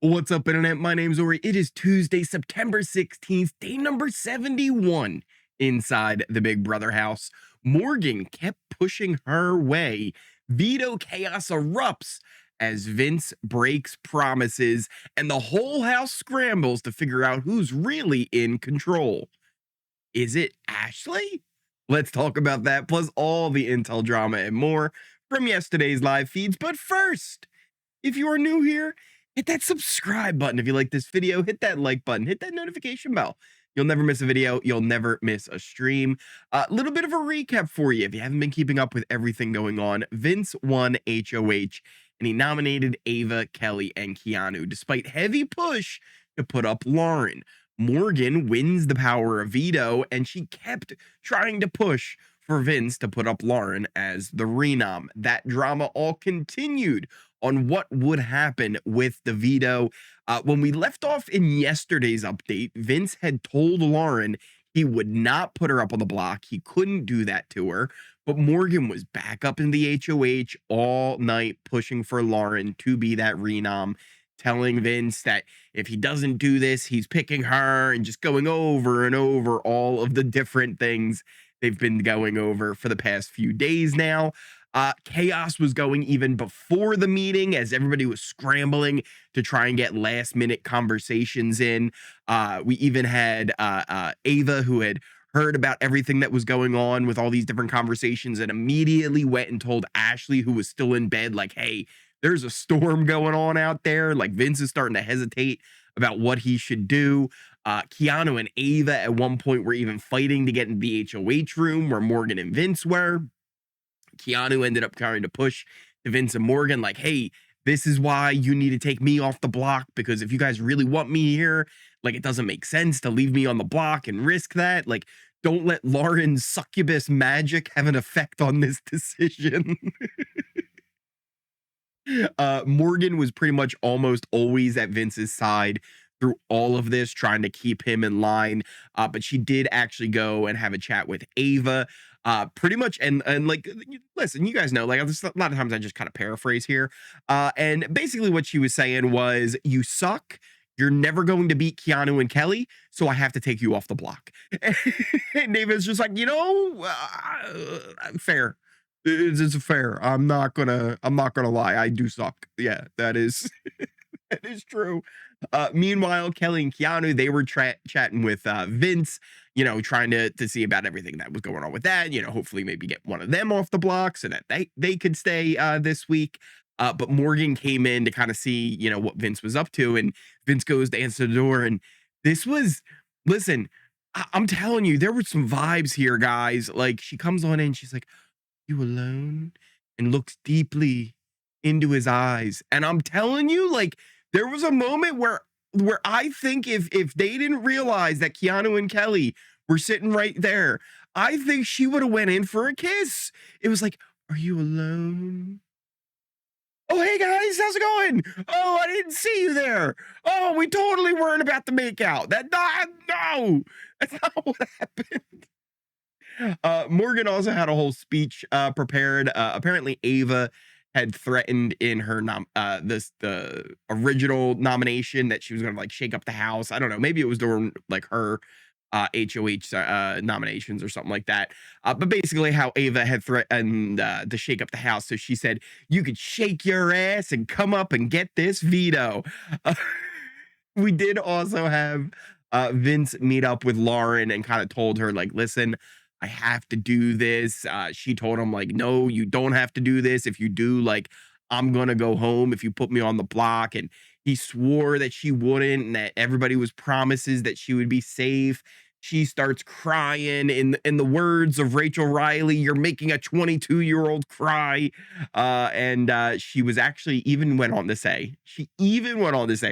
What's up, internet? My name's Ori. It is Tuesday, September 16th, day number 71 inside the Big Brother house. Morgan kept pushing her way. Veto chaos erupts as Vince breaks promises, and the whole house scrambles to figure out who's really in control. Is it Ashley? Let's talk about that, plus all the intel drama and more from yesterday's live feeds. But first, if you are new here, hit that subscribe button. If you like this video, hit that like button, hit that notification bell. You'll never miss a video. You'll never miss a stream. A little bit of a recap for you. If you haven't been keeping up with everything going on, Vince won HOH and he nominated Ava, Kelly, and Keanu, despite heavy push to put up Lauren. Morgan wins the power of veto, and she kept trying to push for Vince to put up Lauren as the renom. That drama all continued on what would happen with the veto. When we left off in yesterday's update, Vince had told Lauren he would not put her up on the block. He couldn't do that to her. But Morgan was back up in the HOH all night pushing for Lauren to be that renom, telling Vince that if he doesn't do this, he's picking her, and just going over and over all of the different things they've been going over for the past few days now. Chaos was going even before the meeting as everybody was scrambling to try and get last minute conversations in. We even had Ava, who had heard about everything that was going on with all these different conversations, and immediately went and told Ashley, who was still in bed, like, hey, there's a storm going on out there. Like, Vince is starting to hesitate about what he should do. Keanu and Ava at one point were even fighting to get in the HOH room where Morgan and Vince were. Keanu ended up trying to push to Vince and Morgan, like, hey, this is why you need to take me off the block, because if you guys really want me here, like, it doesn't make sense to leave me on the block and risk that. Like, don't let Lauren's succubus magic have an effect on this decision. Morgan was pretty much almost always at Vince's side through all of this, trying to keep him in line. But she did actually go and have a chat with Ava. Pretty much, and like, listen, you guys know, like, a lot of times I just kind of paraphrase here. And basically what she was saying was, you suck. You're never going to beat Keanu and Kelly, so I have to take you off the block. And Ava's just like, fair. It's fair. I'm not gonna lie. I do suck. Yeah, that is that is true. Meanwhile, Kelly and Keanu, they were chatting with Vince, trying to see about everything that was going on with that. Hopefully maybe get one of them off the block so that they could stay this week. But Morgan came in to kind of see, what Vince was up to, and Vince goes to answer the door. And this was, listen, I'm telling you, there were some vibes here, guys. Like, she comes on in, she's like, you alone, and looks deeply into his eyes. And I'm telling you, like, there was a moment where I think if they didn't realize that Keanu and Kelly were sitting right there, I think she would have went in for a kiss. It was like, are you alone? Oh, hey guys, how's it going? Oh, I didn't see you there. Oh, we totally weren't about to make out. No, that's not what happened. Morgan also had a whole speech prepared. Apparently, Ava had threatened in her the original nomination that she was going to, like, shake up the house. I don't know. Maybe it was during, like, her HOH nominations or something like that. But basically, how Ava had threatened to shake up the house. So she said, "You could shake your ass and come up and get this veto." We did also have Vince meet up with Lauren and kind of told her, like, listen, I have to do this. She told him, like, no, you don't have to do this. If you do, like, I'm going to go home if you put me on the block. And he swore that she wouldn't, and that everybody was promises that she would be safe. She starts crying in the words of Rachel Riley, you're making a 22-year-old cry. And she was actually she even went on to say,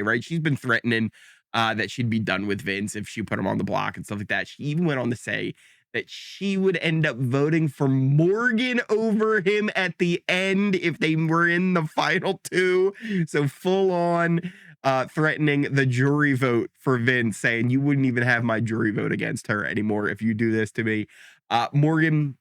right? She's been threatening that she'd be done with Vince if she put him on the block and stuff like that. She even went on to say that she would end up voting for Morgan over him at the end if they were in the final two. So full on threatening the jury vote for Vince, saying, you wouldn't even have my jury vote against her anymore if you do this to me. Morgan,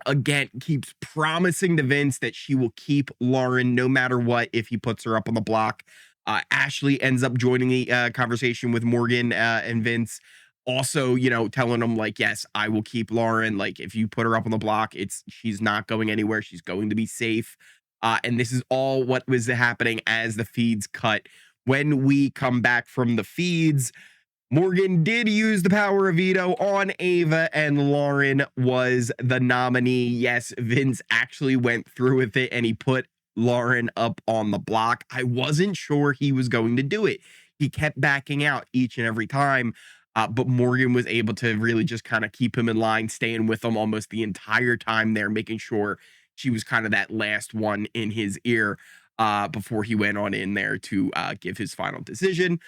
again, keeps promising to Vince that she will keep Lauren no matter what if he puts her up on the block. Ashley ends up joining the conversation with Morgan and Vince. Also, telling them like, yes, I will keep Lauren. Like, if you put her up on the block, she's not going anywhere. She's going to be safe. And this is all what was happening as the feeds cut. When we come back from the feeds, Morgan did use the power of veto on Ava, and Lauren was the nominee. Yes, Vince actually went through with it, and he put Lauren up on the block. I wasn't sure he was going to do it. He kept backing out each and every time, but Morgan was able to really just kind of keep him in line, staying with him almost the entire time there, making sure she was kind of that last one in his ear before he went on in there to give his final decision.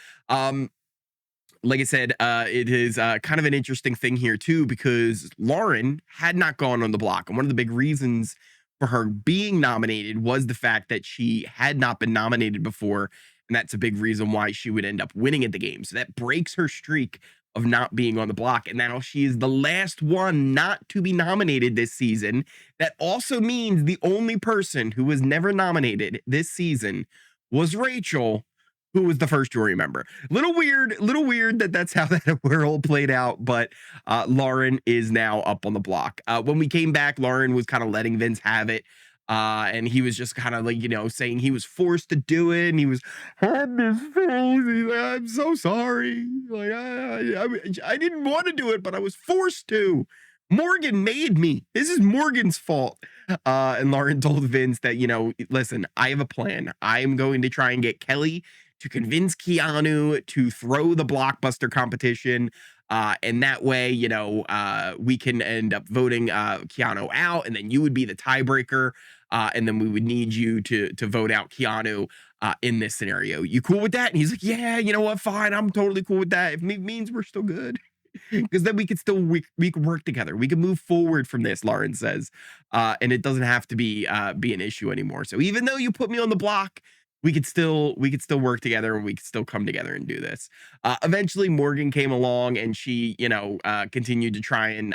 Like I said, it is kind of an interesting thing here too, because Lauren had not gone on the block. And one of the big reasons for her being nominated was the fact that she had not been nominated before. And that's a big reason why she would end up winning at the game. So that breaks her streak of not being on the block. And now she is the last one not to be nominated this season. That also means the only person who was never nominated this season was Rachel, who was the first jury member. Little weird that that's how that world played out, but Lauren is now up on the block. When we came back, Lauren was kind of letting Vince have it. And he was just kind of like, saying he was forced to do it. And he was on his face. He's like, I'm so sorry. Like, I didn't want to do it, but I was forced to. Morgan made me. This is Morgan's fault. And Lauren told Vince that, listen, I have a plan. I'm going to try and get Kelly to convince Keanu to throw the blockbuster competition. And that way, we can end up voting Keanu out, and then you would be the tiebreaker. And then we would need you to vote out Keanu in this scenario. You cool with that? And he's like, yeah, you know what? Fine. I'm totally cool with that. If it means we're still good. Because then we could work together. We can move forward from this, Lauren says. And it doesn't have to be an issue anymore. So even though you put me on the block, we could still work together, and we could still come together and do this. Eventually Morgan came along, and she, continued to try and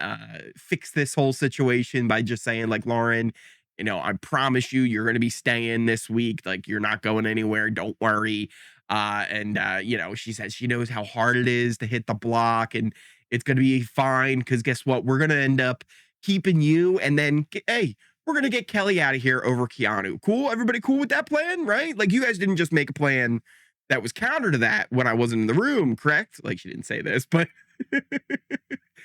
fix this whole situation by just saying, like, Lauren, I promise you're going to be staying this week. Like, you're not going anywhere. Don't worry. She says she knows how hard it is to hit the block, and it's going to be fine, because guess what? We're going to end up keeping you, and then, hey, we're going to get Kelly out of here over Keanu. Cool? Everybody cool with that plan, right? Like, you guys didn't just make a plan that was counter to that when I wasn't in the room, correct? Like, she didn't say this, but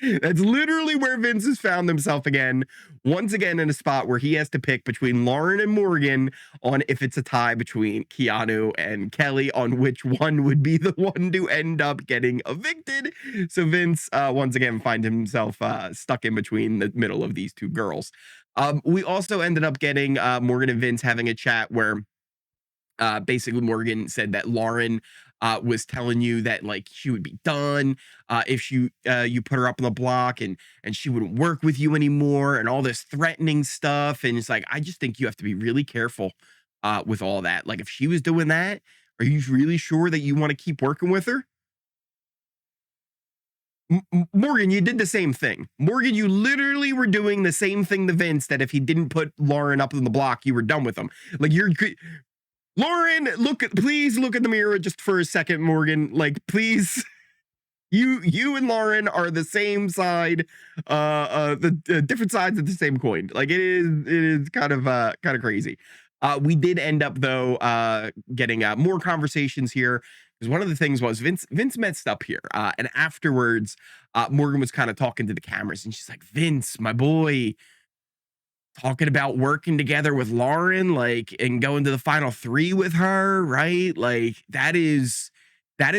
that's literally where Vince has found himself again. Once again, in a spot where he has to pick between Lauren and Morgan on if it's a tie between Keanu and Kelly on which one would be the one to end up getting evicted. So Vince, once again, finds himself stuck in between the middle of these two girls. We also ended up getting Morgan and Vince having a chat where basically Morgan said that Lauren was telling you that, like, she would be done if you put her up on the block, and she wouldn't work with you anymore, and all this threatening stuff. And it's like, I just think you have to be really careful with all that. Like, if she was doing that, are you really sure that you want to keep working with her? Morgan, you did the same thing. Morgan, you literally were doing the same thing to Vince, that if he didn't put Lauren up on the block, you were done with him. Like, Lauren, please look in the mirror just for a second, Morgan. Like, please. You and Lauren are the same side, the different sides of the same coin. Like, it is kind of crazy. We did end up, though, getting more conversations here, because one of the things was Vince messed up here, and afterwards, Morgan was kind of talking to the cameras, and she's like, Vince, my boy, talking about working together with Lauren, like, and going to the final three with her, right? Like, that is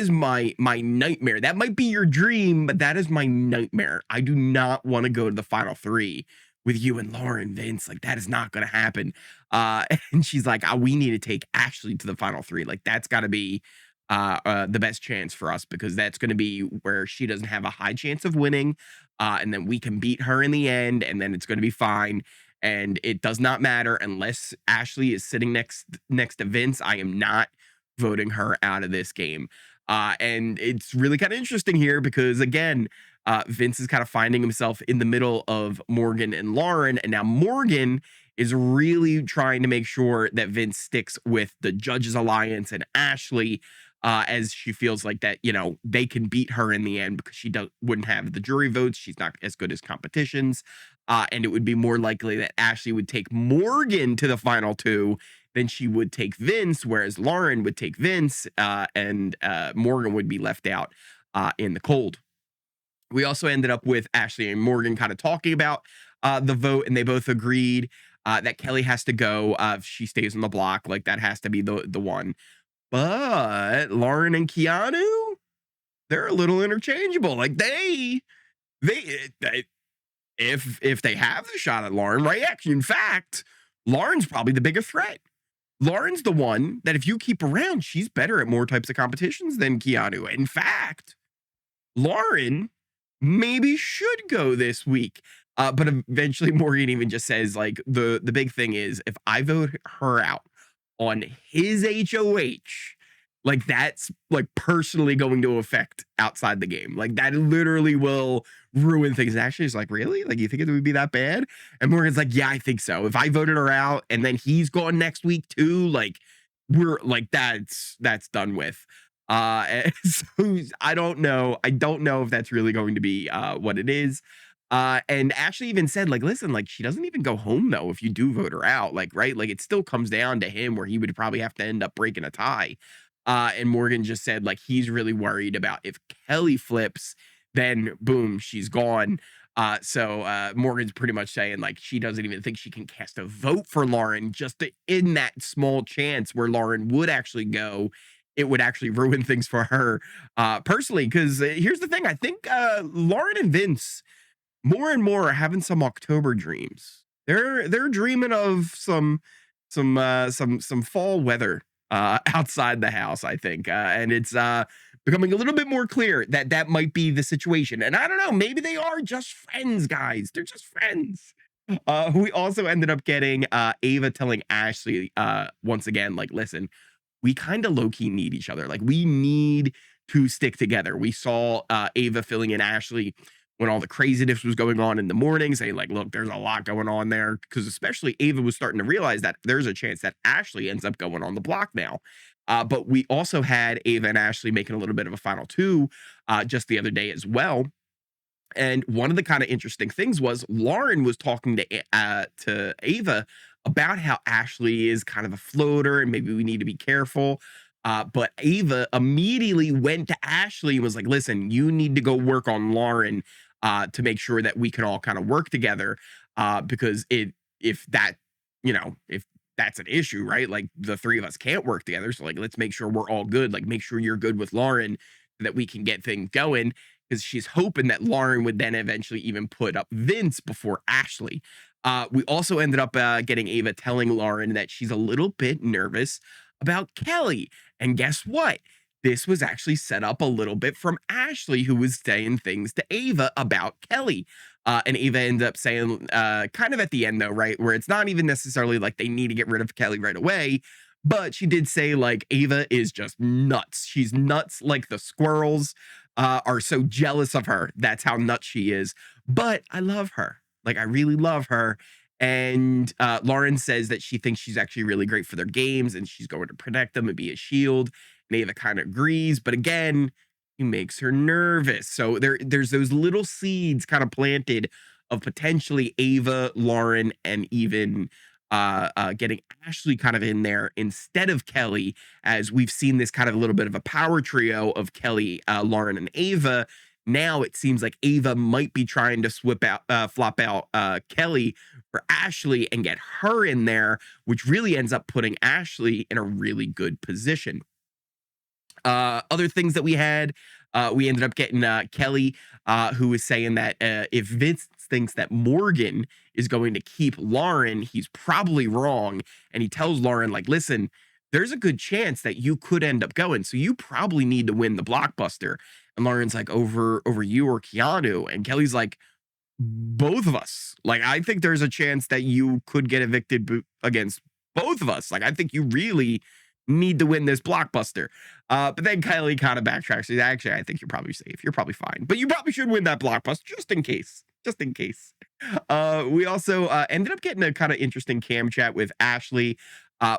my nightmare. That might be your dream, but that is my nightmare. I do not want to go to the final three with you and Lauren, Vince. Like, that is not going to happen. And she's like, we need to take Ashley to the final three. Like, that's got to be the best chance for us, because that's going to be where she doesn't have a high chance of winning. And then we can beat her in the end, and then it's going to be fine. And it does not matter unless Ashley is sitting next to Vince. I am not voting her out of this game. And it's really kind of interesting here because, again, Vince is kind of finding himself in the middle of Morgan and Lauren. And now Morgan is really trying to make sure that Vince sticks with the Judges Alliance and Ashley, as she feels like that, they can beat her in the end because wouldn't have the jury votes. She's not as good as competitions. And it would be more likely that Ashley would take Morgan to the final two than she would take Vince, whereas Lauren would take Vince, and Morgan would be left out in the cold. We also ended up with Ashley and Morgan kind of talking about the vote, and they both agreed that Kelly has to go. If she stays on the block, like that has to be the one. But Lauren and Keanu, they're a little interchangeable. Like they if they have the shot at Lauren, right? Actually, in fact, Lauren's probably the bigger threat. Lauren's the one that if you keep around, she's better at more types of competitions than Keanu. In fact, Lauren maybe should go this week. But eventually Morgan even just says, like, the big thing is if I vote her out on his HOH, like that's like personally going to affect outside the game. Like that literally will ruin things. And Ashley's like, really? Like you think it would be that bad? And Morgan's like, yeah, I think so. If I voted her out and then he's gone next week too, like we're like that's done with. So I don't know. I don't know if that's really going to be what it is. And Ashley even said, like, listen, like she doesn't even go home though if you do vote her out. Like, right? Like it still comes down to him where he would probably have to end up breaking a tie. And Morgan just said, like, he's really worried about if Kelly flips, then boom, she's gone. So Morgan's pretty much saying, like, she doesn't even think she can cast a vote for Lauren just in that small chance where Lauren would actually go. It would actually ruin things for her personally. Because here's the thing. I think Lauren and Vince more and more are having some October dreams. They're dreaming of some fall weather outside the house, I think. And it's becoming a little bit more clear that that might be the situation. And I don't know, maybe they are just friends, guys. They're just friends. We also ended up getting Ava telling Ashley once again, like, listen, we kind of low-key need each other. Like, we need to stick together. We saw Ava filling in Ashley when all the craziness was going on in the morning, saying, like, look, there's a lot going on there. Because especially Ava was starting to realize that there's a chance that Ashley ends up going on the block now. But we also had Ava and Ashley making a little bit of a final two just the other day as well. And one of the kind of interesting things was Lauren was talking to Ava about how Ashley is kind of a floater and maybe we need to be careful. But Ava immediately went to Ashley and was like, listen, you need to go work on Lauren to make sure that we can all kind of work together. Because if that's an issue, right? Like the three of us can't work together. So like, let's make sure we're all good. Like make sure you're good with Lauren so that we can get things going. Because she's hoping that Lauren would then eventually even put up Vince before Ashley. We also ended up getting Ava telling Lauren that she's a little bit nervous about Kelly. And guess what? This was actually set up a little bit from Ashley, who was saying things to Ava about Kelly. And Ava ended up saying, kind of at the end, though, right, where it's not even necessarily like they need to get rid of Kelly right away. But she did say, like, Ava is just nuts. She's nuts like the squirrels are so jealous of her. That's how nuts she is. But I love her. Like, I really love her. And Lauren says that she thinks she's actually really great for their games and she's going to protect them and be a shield. And Ava kind of agrees. But again, he makes her nervous. So there's those little seeds kind of planted of potentially Ava, Lauren, and even getting Ashley kind of in there instead of Kelly, as we've seen this kind of a little bit of a power trio of Kelly, Lauren, and Ava. Now it seems like Ava might be trying to flop out Kelly for Ashley and get her in there, which really ends up putting Ashley in a really good position. Other things that we ended up getting Kelly, who was saying that if Vince thinks that Morgan is going to keep Lauren, he's probably wrong. And he tells Lauren, like, listen, there's a good chance that you could end up going. So you probably need to win the blockbuster. And Lauren's like, over you or Keanu. And Kelly's like, both of us. Like, I think there's a chance that you could get evicted against both of us. Like, I think you really need to win this blockbuster. But then Kylie kind of backtracks. She's actually, I think you're probably safe. You're probably fine, but you probably should win that blockbuster just in case. Just in case. We also ended up getting a kind of interesting cam chat with Ashley,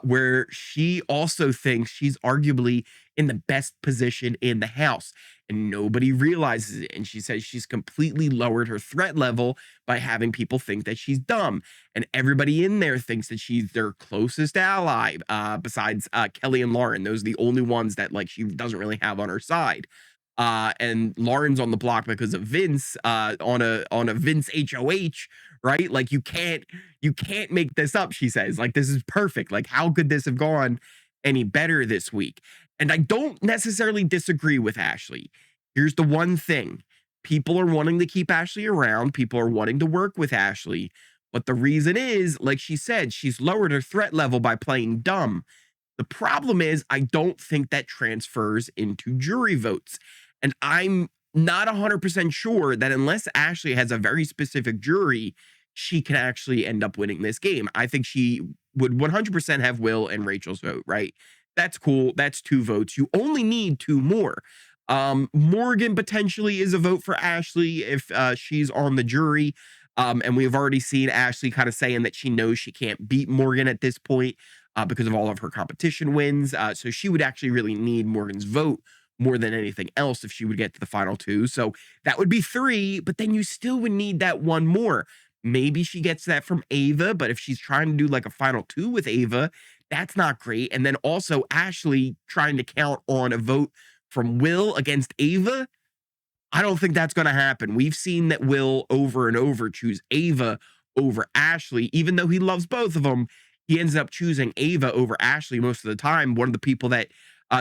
where she also thinks she's arguably in the best position in the house, and nobody realizes it. And she says she's completely lowered her threat level by having people think that she's dumb. And everybody in there thinks that she's their closest ally, besides Kelly and Lauren. Those are the only ones that like she doesn't really have on her side. And Lauren's on the block because of Vince, on a Vince HOH, right? Like you can't make this up, she says. Like, this is perfect. Like, how could this have gone any better this week? And I don't necessarily disagree with Ashley. Here's the one thing. People are wanting to keep Ashley around. People are wanting to work with Ashley. But the reason is, like she said, she's lowered her threat level by playing dumb. The problem is, I don't think that transfers into jury votes. And I'm not 100% sure that unless Ashley has a very specific jury, she can actually end up winning this game. I think she would 100% have Will and Rachel's vote, right? That's cool. That's 2 votes. You only need 2 more. Morgan potentially is a vote for Ashley if she's on the jury. And we've already seen Ashley kind of saying that she knows she can't beat Morgan at this point because of all of her competition wins. So she would actually really need Morgan's vote more than anything else if she would get to the final 2. So that would be 3, but then you still would need that 1 more. Maybe she gets that from Ava, but if she's trying to do like a final 2 with Ava, that's not great. And then also Ashley trying to count on a vote from Will against Ava, I don't think that's going to happen. We've seen that Will over and over choose Ava over Ashley, even though he loves both of them. He ends up choosing Ava over Ashley most of the time. One of the people that,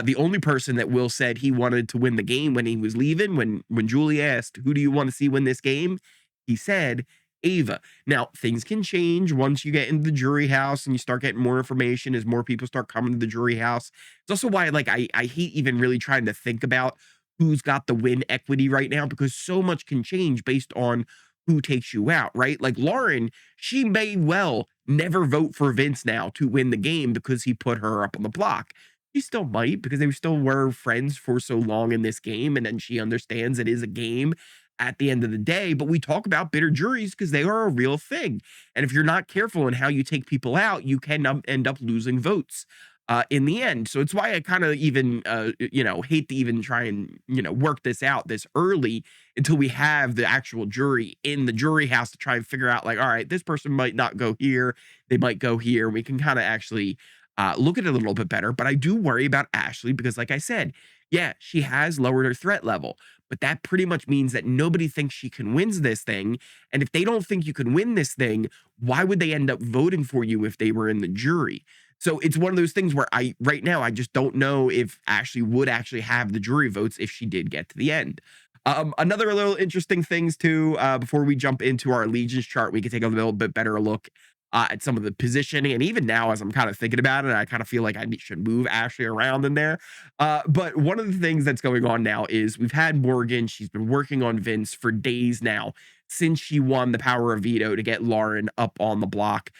the only person that Will said he wanted to win the game when he was leaving, when Julie asked, who do you want to see win this game? He said Ava. Now, things can change once you get into the jury house and you start getting more information as more people start coming to the jury house. It's also why, like, I hate even really trying to think about who's got the win equity right now, because so much can change based on who takes you out, right? Like Lauren, she may well never vote for Vince now to win the game because he put her up on the block. She still might, because they still were friends for so long in this game, and then she understands it is a game at the end of the day. But we talk about bitter juries because they are a real thing. And if you're not careful in how you take people out, you can end up losing votes in the end. So it's why I kind of even, hate to even try and, work this out this early until we have the actual jury in the jury house to try and figure out, like, all right, this person might not go here. They might go here. We can kind of actually look at it a little bit better. But I do worry about Ashley because, like I said, yeah, she has lowered her threat level, but that pretty much means that nobody thinks she can win this thing. And if they don't think you can win this thing, why would they end up voting for you if they were in the jury? So it's one of those things where right now, I just don't know if Ashley would actually have the jury votes if she did get to the end. Another little interesting things too, before we jump into our allegiance chart, we can take a little bit better look at some of the positioning. And even now, as I'm kind of thinking about it, I kind of feel like I should move Ashley around in there. But one of the things that's going on now is we've had Morgan. She's been working on Vince for days now since she won the power of veto to get Lauren up on the block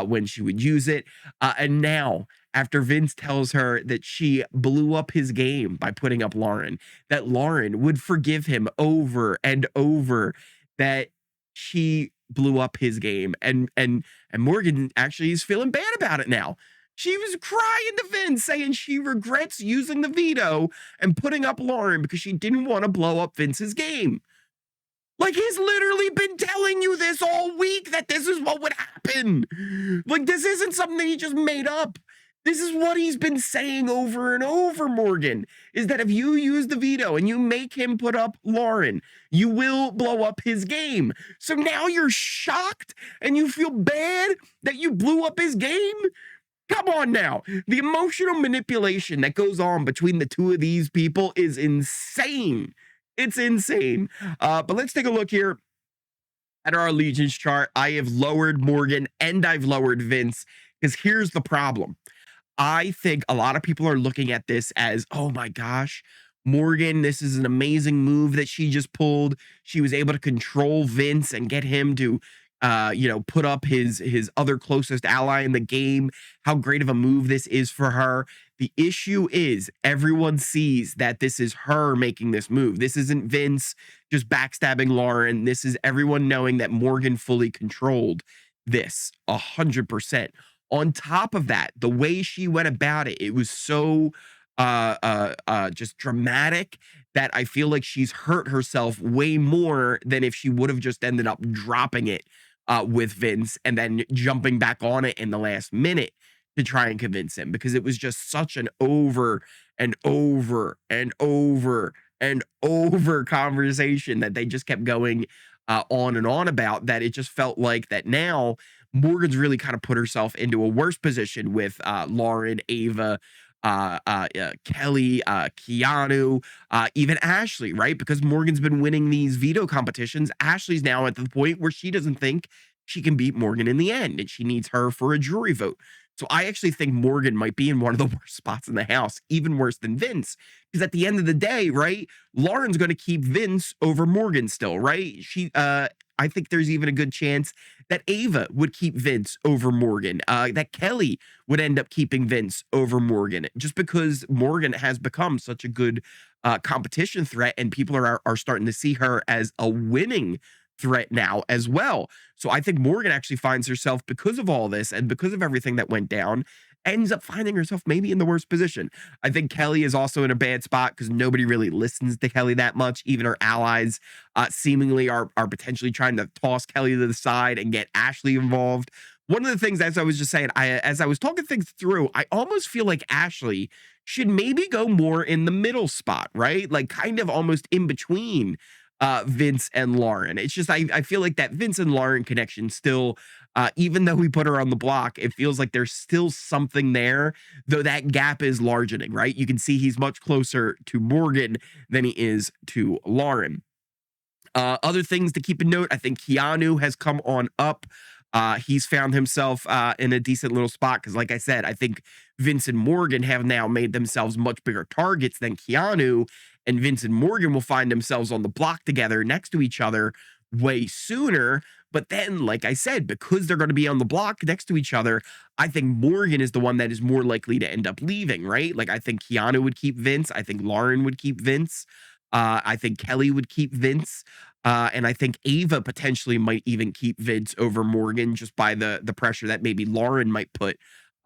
when she would use it. And now, after Vince tells her that she blew up his game by putting up Lauren, that Lauren would forgive him over and over, that she blew up his game. And Morgan actually is feeling bad about it now. She was crying to Vince, saying she regrets using the veto and putting up Lauren because she didn't want to blow up Vince's game. Like, he's literally been telling you this all week, that this is what would happen. Like, this isn't something that he just made up. This is what he's been saying over and over, Morgan, is that if you use the veto and you make him put up Lauren, you will blow up his game. So now you're shocked and you feel bad that you blew up his game? Come on now. The emotional manipulation that goes on between the two of these people is insane. It's insane. But let's take a look here at our allegiance chart. I have lowered Morgan and I've lowered Vince, because here's the problem. I think a lot of people are looking at this as, oh my gosh, Morgan, this is an amazing move that she just pulled. She was able to control Vince and get him to put up his other closest ally in the game. How great of a move this is for her. The issue is everyone sees that this is her making this move. This isn't Vince just backstabbing Lauren. This is everyone knowing that Morgan fully controlled this 100%. On top of that, the way she went about it, it was so just dramatic that I feel like she's hurt herself way more than if she would have just ended up dropping it with Vince and then jumping back on it in the last minute to try and convince him, because it was just such an over and over and over and over conversation that they just kept going on and on about, that it just felt like that now Morgan's really kind of put herself into a worse position with Lauren, Ava, Kelly, Keanu, even Ashley, right? Because Morgan's been winning these veto competitions. Ashley's now at the point where she doesn't think she can beat Morgan in the end, and she needs her for a jury vote. So I actually think Morgan might be in one of the worst spots in the house, even worse than Vince. Because at the end of the day, right, Lauren's going to keep Vince over Morgan still, right? I think there's even a good chance that Ava would keep Vince over Morgan, that Kelly would end up keeping Vince over Morgan, just because Morgan has become such a good competition threat, and people are starting to see her as a winning threat now as well. So I think Morgan actually finds herself, because of all this and because of everything that went down, ends up finding herself maybe in the worst position. I think Kelly is also in a bad spot because nobody really listens to Kelly that much. Even her allies seemingly are potentially trying to toss Kelly to the side and get Ashley involved. One of the things, as I was just saying, as I was talking things through, I almost feel like Ashley should maybe go more in the middle spot, right? Like kind of almost in between Vince and Lauren. It's just I feel like that Vince and Lauren connection still, even though we put her on the block, it feels like there's still something there, though that gap is largening, right? You can see he's much closer to Morgan than he is to Lauren. Other things to keep in note, I think Keanu has come on up. He's found himself in a decent little spot because, like I said, I think Vince and Morgan have now made themselves much bigger targets than Keanu, and Vince and Morgan will find themselves on the block together next to each other way sooner. But then, like I said, because they're going to be on the block next to each other, I think Morgan is the one that is more likely to end up leaving, right? Like, I think Keanu would keep Vince. I think Lauren would keep Vince. I think Kelly would keep Vince. And I think Ava potentially might even keep Vince over Morgan just by the pressure that maybe Lauren might put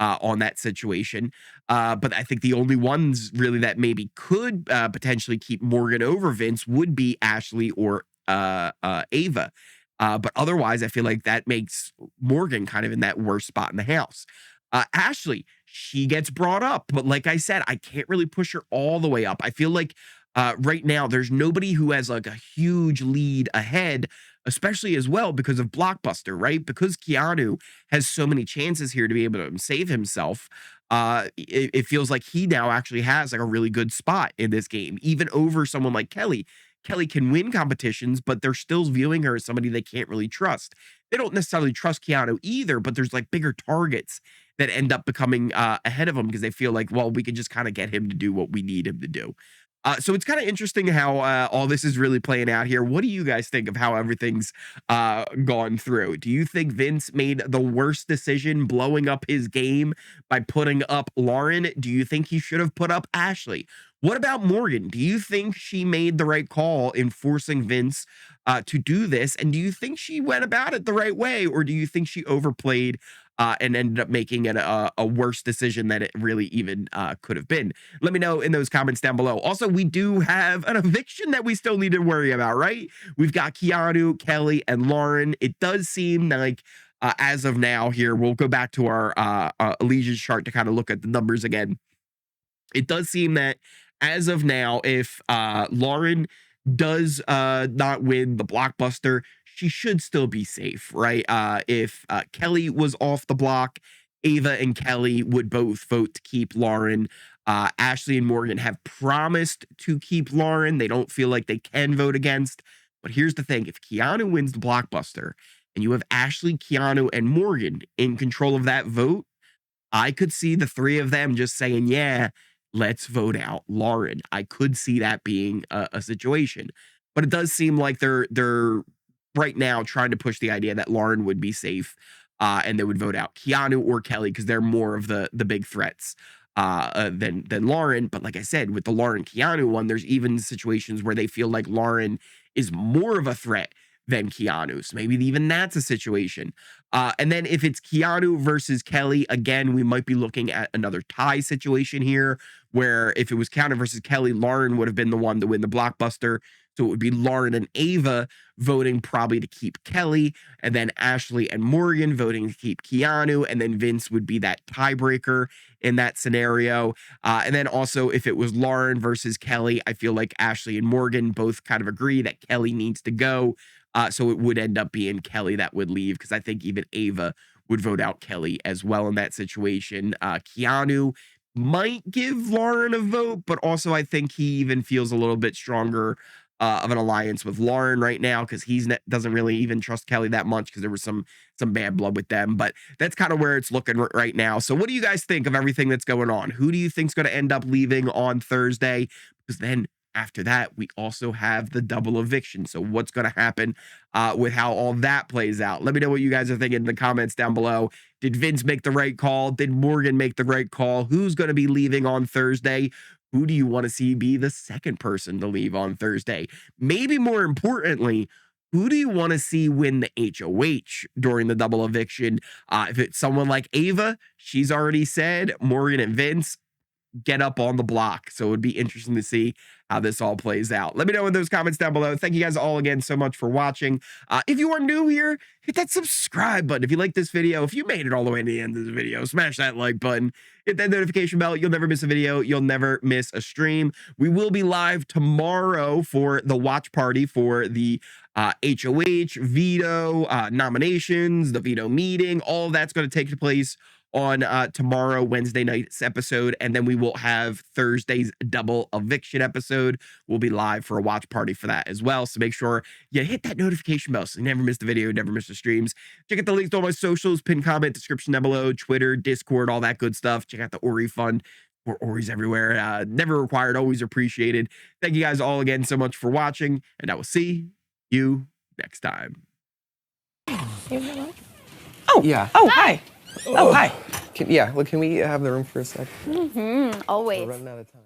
on that situation. But I think the only ones really that maybe could potentially keep Morgan over Vince would be Ashley or Ava. But otherwise, I feel like that makes Morgan kind of in that worst spot in the house. Ashley, she gets brought up, but like I said, I can't really push her all the way up. I feel like right now there's nobody who has like a huge lead ahead, especially as well because of Blockbuster, right? Because Keanu has so many chances here to be able to save himself. It feels like he now actually has like a really good spot in this game, even over someone like Kelly. Kelly can win competitions, but they're still viewing her as somebody they can't really trust. They don't necessarily trust Keanu either, but there's like bigger targets that end up becoming ahead of him because they feel like, well, we can just kind of get him to do what we need him to do. So it's kind of interesting how all this is really playing out here. What do you guys think of how everything's gone through? Do you think Vince made the worst decision blowing up his game by putting up Lauren? Do you think he should have put up Ashley? What about Morgan? Do you think she made the right call in forcing Vince to do this? And do you think she went about it the right way? Or do you think she overplayed and ended up making it a worse decision than it really even could have been? Let me know in those comments down below. Also, we do have an eviction that we still need to worry about, right? We've got Keanu, Kelly, and Lauren. It does seem like as of now here, we'll go back to our allegiance chart to kind of look at the numbers again. It does seem that as of now, if Lauren does not win the blockbuster, she should still be safe, right? If Kelly was off the block, Ava and Kelly would both vote to keep Lauren. Ashley and Morgan have promised to keep Lauren. They don't feel like they can vote against. But here's the thing. If Keanu wins the blockbuster and you have Ashley, Keanu, and Morgan in control of that vote, I could see the three of them just saying, yeah, let's vote out Lauren. I could see that being a situation. But it does seem like they're right now trying to push the idea that Lauren would be safe and they would vote out Keanu or Kelly because they're more of the big threats than Lauren. But like I said, with the Lauren Keanu one, there's even situations where they feel like Lauren is more of a threat than Keanu. So maybe even that's a situation. And then if it's Keanu versus Kelly, again, we might be looking at another tie situation here, where if it was Keanu versus Kelly, Lauren would have been the one to win the blockbuster. So it would be Lauren and Ava voting probably to keep Kelly, and then Ashley and Morgan voting to keep Keanu, and then Vince would be that tiebreaker in that scenario. And then also, if it was Lauren versus Kelly, I feel like Ashley and Morgan both kind of agree that Kelly needs to go. So it would end up being Kelly that would leave, because I think even Ava would vote out Kelly as well in that situation. Keanu might give Lauren a vote, but also I think he even feels a little bit stronger of an alliance with Lauren right now, because he doesn't really even trust Kelly that much, because there was some bad blood with them. But that's kind of where it's looking right now. So what do you guys think of everything that's going on? Who do you think's going to end up leaving on Thursday? Because then after that, we also have the double eviction. So what's going to happen with how all that plays out? Let me know what you guys are thinking in the comments down below. Did Vince make the right call? Did Morgan make the right call? Who's going to be leaving on Thursday? Who do you want to see be the second person to leave on Thursday? Maybe more importantly, who do you want to see win the HOH during the double eviction? If it's someone like Ava, she's already said Morgan and Vince get up on the block. So it would be interesting to see how this all plays out. Let me know in those comments down below. Thank you guys all again so much for watching. If you are new here, hit that subscribe button. If you like this video, if you made it all the way to the end of the video, smash that like button, hit that notification bell. You'll never miss a video. You'll never miss a stream. We will be live tomorrow for the watch party for the HOH, veto, nominations, the veto meeting. All of that's going to take place on tomorrow, Wednesday night's episode, and then we will have Thursday's double eviction episode. We'll be live for a watch party for that as well, so make sure you hit that notification bell so you never miss the video, never miss the streams. Check out the links to all my socials, pinned comment, description down below, Twitter, Discord, all that good stuff. Check out the Ori Fund. We're Ori's everywhere. Never required, always appreciated. Thank you guys all again so much for watching, and I will see you next time. Oh, yeah. Oh, hi. Oh, hi. Can we have the room for a sec? Always. We're running out of time.